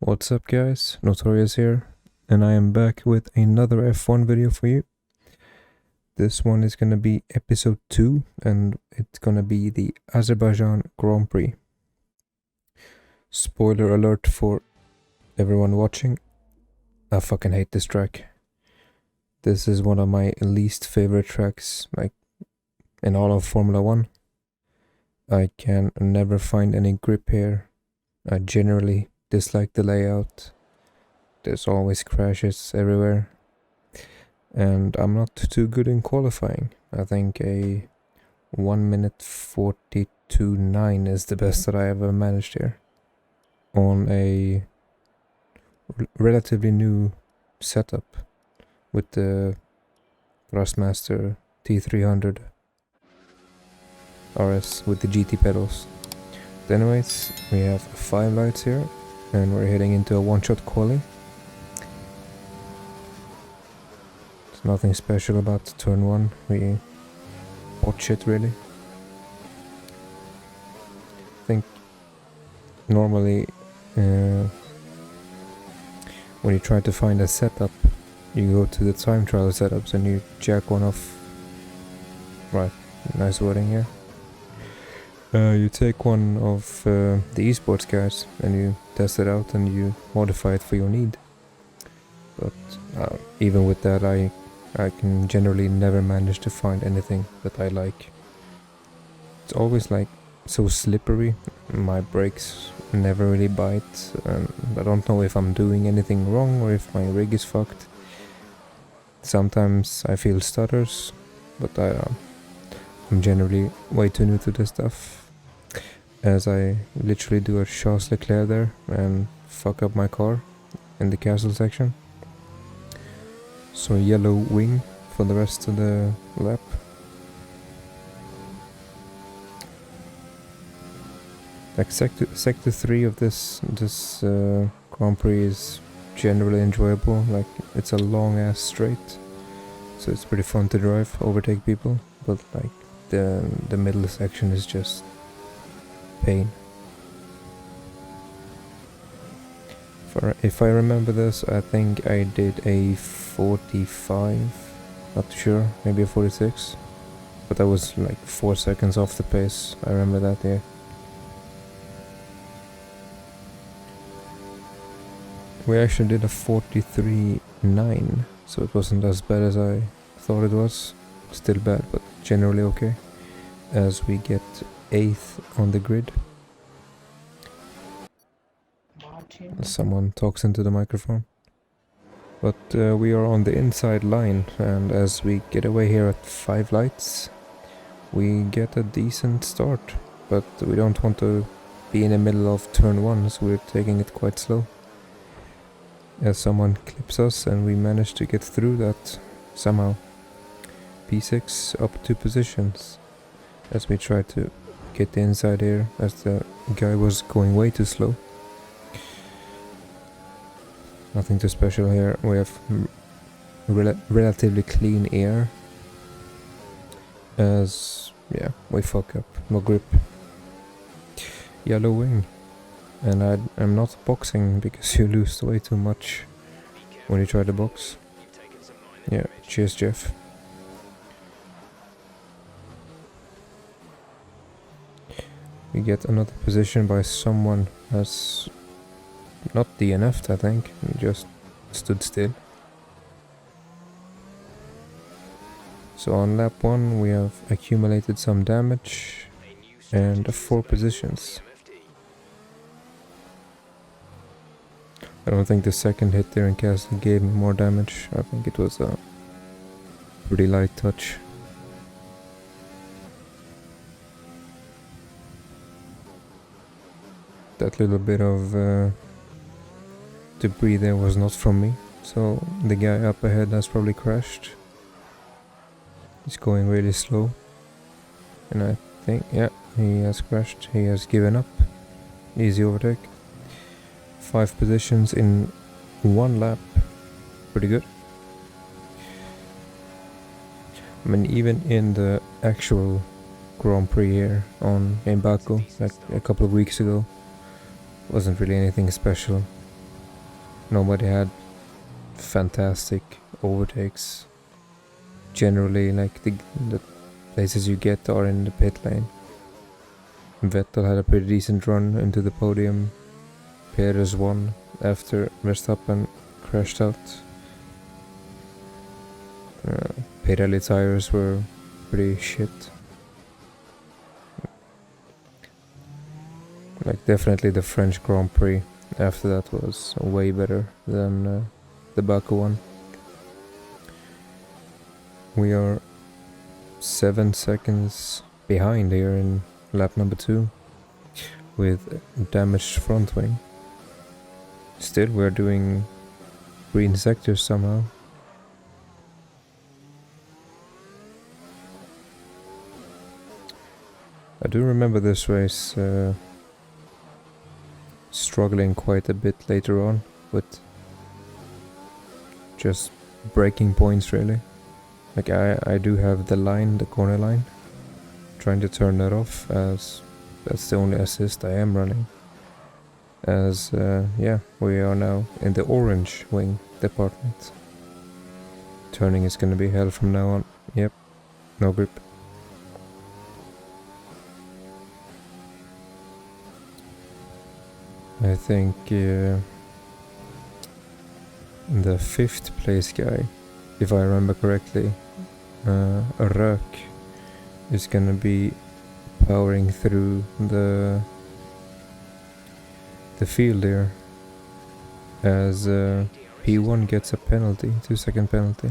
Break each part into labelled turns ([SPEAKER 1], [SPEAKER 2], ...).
[SPEAKER 1] What's up guys, Notorious here, and I am back with another F1 video for you. This one is gonna be episode 2, and it's gonna be the Azerbaijan Grand Prix. Spoiler alert for everyone watching, I fucking hate this track. This is one of my least favorite tracks, like, in all of Formula 1. I can never find any grip here. I generally dislike the layout. There's always crashes everywhere. And I'm not too good in qualifying. I think a 1 minute 42.9 is the best that I ever managed here. On a relatively new setup with the Thrustmaster T300 RS with the GT pedals. But anyways, we have 5 lights here and we're heading into a one-shot quali. There's nothing special about turn 1, we watch it really. I think normally when you try to find a setup, you go to the time trial setups and you jack one off. Right, nice wording here. You take one of the esports guys and you test it out and you modify it for your need. But even with that, I can generally never manage to find anything that I like. It's always like so slippery, my brakes never really bite, and I don't know if I'm doing anything wrong or if my rig is fucked. Sometimes I feel stutters, but I'm generally way too new to this stuff, as I literally do a Charles Leclerc there and fuck up my car in the castle section. So yellow wing for the rest of the lap. Like sector 3 of this Grand Prix is generally enjoyable. Like, it's a long ass straight, so it's pretty fun to drive, overtake people. But like the middle section is just pain. If I remember this, I think I did a 45, not sure, maybe a 46, but I was like 4 seconds off the pace. I remember that, yeah. We actually did a 43.9, so it wasn't as bad as I thought it was. Still bad, but generally okay, as we get 8th on the grid. Someone talks into the microphone. But we are on the inside line, and as we get away here at 5 lights, we get a decent start. But we don't want to be in the middle of turn 1, so we're taking it quite slow. As someone clips us and we manage to get through that somehow. P6 up 2 positions as we try to get the inside here, as the guy was going way too slow. Nothing too special here. We have relatively clean air, as yeah, we fuck up, no grip. Yellow wing, and I'm not boxing because you lose way too much when you try to box. Yeah, cheers Jeff. We get another position by someone that's not DNF'd, I think, he just stood still. So on lap 1 we have accumulated some damage and 4 positions. I don't think the second hit there in castle gave me more damage. I think it was a pretty light touch. That little bit of debris there was not from me, so the guy up ahead has probably crashed. He's going really slow, and I think, yeah, he has crashed. He has given up. Easy overtake. 5 positions in 1 lap, pretty good. I mean, even in the actual Grand Prix here in Baku, like a couple of weeks ago, wasn't really anything special. nobody had fantastic overtakes. Generally, like the places you get are in the pit lane. Vettel had a pretty decent run into the podium. Perez won after Verstappen crashed out. Pirelli tires were pretty shit. Like definitely the French Grand Prix after that was way better than the Baku one. We are 7 seconds behind here in lap number 2 with damaged front wing. Still we're doing green sectors somehow. I do remember this race struggling quite a bit later on with just breaking points really. Like I do have the line, the corner line, trying to turn that off as that's the only assist I am running. As yeah, we are now in the orange wing department. Turning is gonna be hell from now on. Yep, no grip. I think the 5th place guy, if I remember correctly, Rök, is gonna be powering through the field there as P1 gets a penalty, 2-second penalty.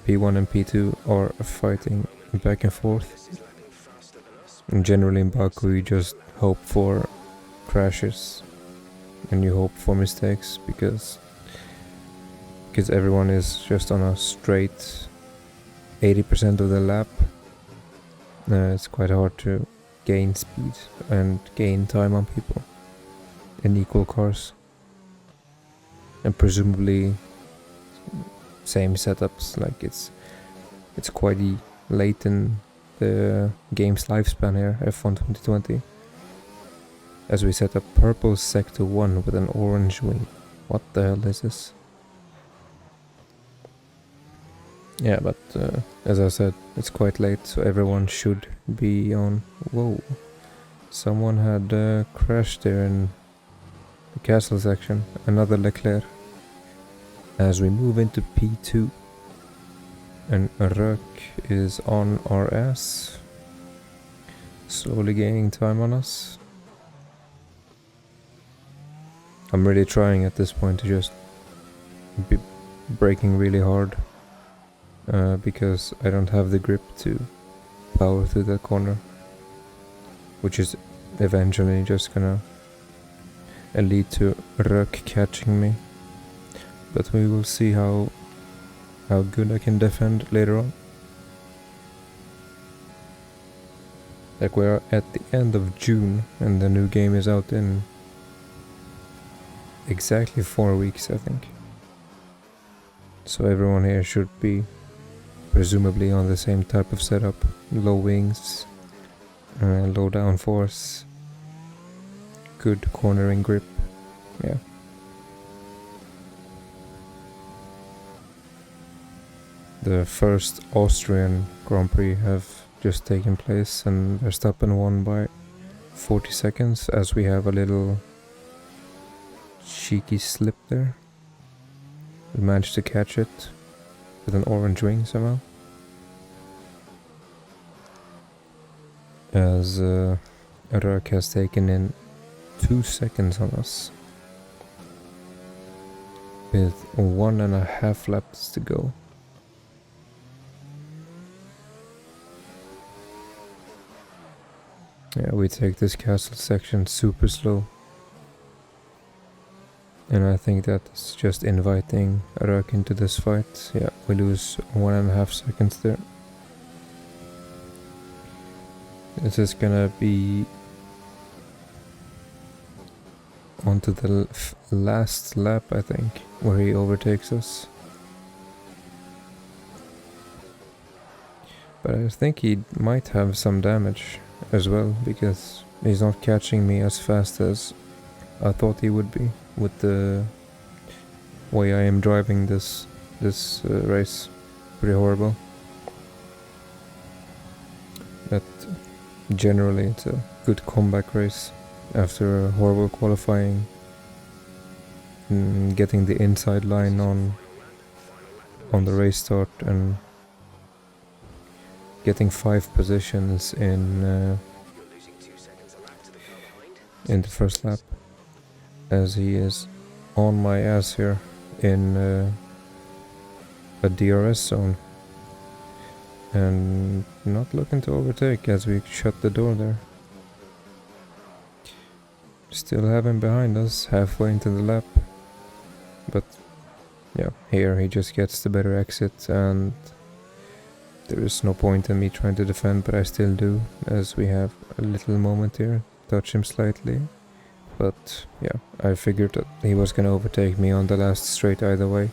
[SPEAKER 1] P1 and P2 are fighting back and forth. And generally in Baku you just hope for crashes and you hope for mistakes because everyone is just on a straight 80% of the lap. It's quite hard to gain speed and gain time on people in equal cars, and presumably same setups. Like it's quite late in the game's lifespan here, F1 2020, as we set up purple sector 1 with an orange wing. What the hell is this? Yeah, but as I said, it's quite late, so everyone should be on. Whoa, someone had crashed there in the castle section. Another Leclerc. As we move into P2, and Rök is on our ass, slowly gaining time on us. I'm really trying at this point to just be braking really hard. Because I don't have the grip to power through that corner, which is eventually just gonna lead to Rök catching me. But we will see how good I can defend later on. Like we are at the end of June and the new game is out in exactly 4 weeks, I think. So everyone here should be presumably on the same type of setup. Low wings, low downforce, good cornering grip. Yeah. The first Austrian Grand Prix have just taken place and Verstappen won by 40 seconds as we have a little cheeky slip there. We managed to catch it with an orange wing somehow. As Rök has taken in 2 seconds on us with 1.5 laps to go. Yeah, we take this castle section super slow. And I think that's just inviting Rök into this fight. Yeah, we lose 1.5 seconds there. This is gonna be onto the last lap, I think, where he overtakes us. But I think he might have some damage as well, because he's not catching me as fast as I thought he would be, with the way I am driving this race. Pretty horrible. But generally it's a good comeback race after a horrible qualifying. Getting the inside line on the race start and getting 5 positions in the first lap, as he is on my ass here in a DRS zone and not looking to overtake as we shut the door there. Still have him behind us halfway into the lap, but yeah, here he just gets the better exit and there is no point in me trying to defend, but I still do, as we have a little moment here. Touch him slightly, but yeah, I figured that he was gonna overtake me on the last straight either way,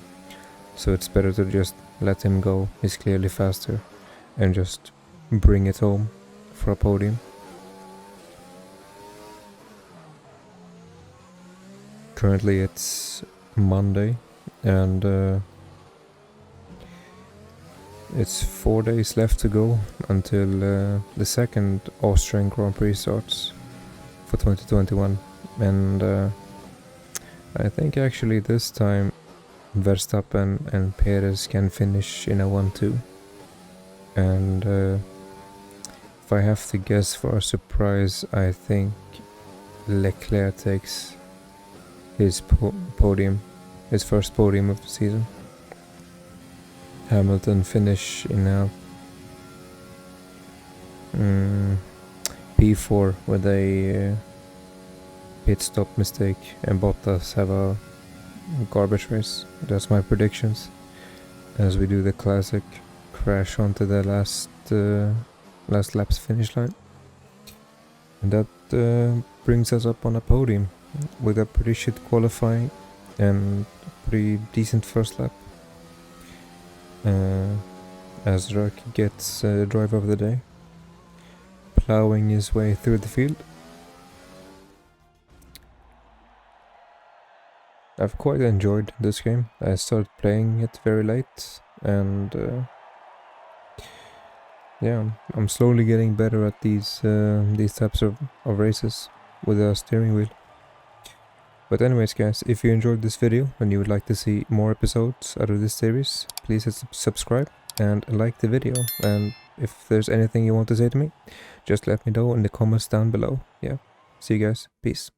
[SPEAKER 1] so it's better to just let him go. He's clearly faster, and just bring it home for a podium. Currently it's Monday, and it's 4 days left to go until the second Austrian Grand Prix starts for 2021, and I think actually this time Verstappen and Perez can finish in a 1-2, and if I have to guess for a surprise, I think LECLERC takes his podium, his first podium of the season. Hamilton finish in a P4 with a pit stop mistake, and Bottas have a garbage race. That's my predictions, as we do the classic crash onto the last lap's finish line, and that brings us up on a podium with a pretty shit qualifying and pretty decent first lap. As Röck gets driver of the day, plowing his way through the field. I've quite enjoyed this game. I started playing it very late, and yeah, I'm slowly getting better at these types of races with a steering wheel. But anyways guys, if you enjoyed this video and you would like to see more episodes out of this series, please hit subscribe and like the video, and if there's anything you want to say to me, just let me know in the comments down below. Yeah, see you guys, peace.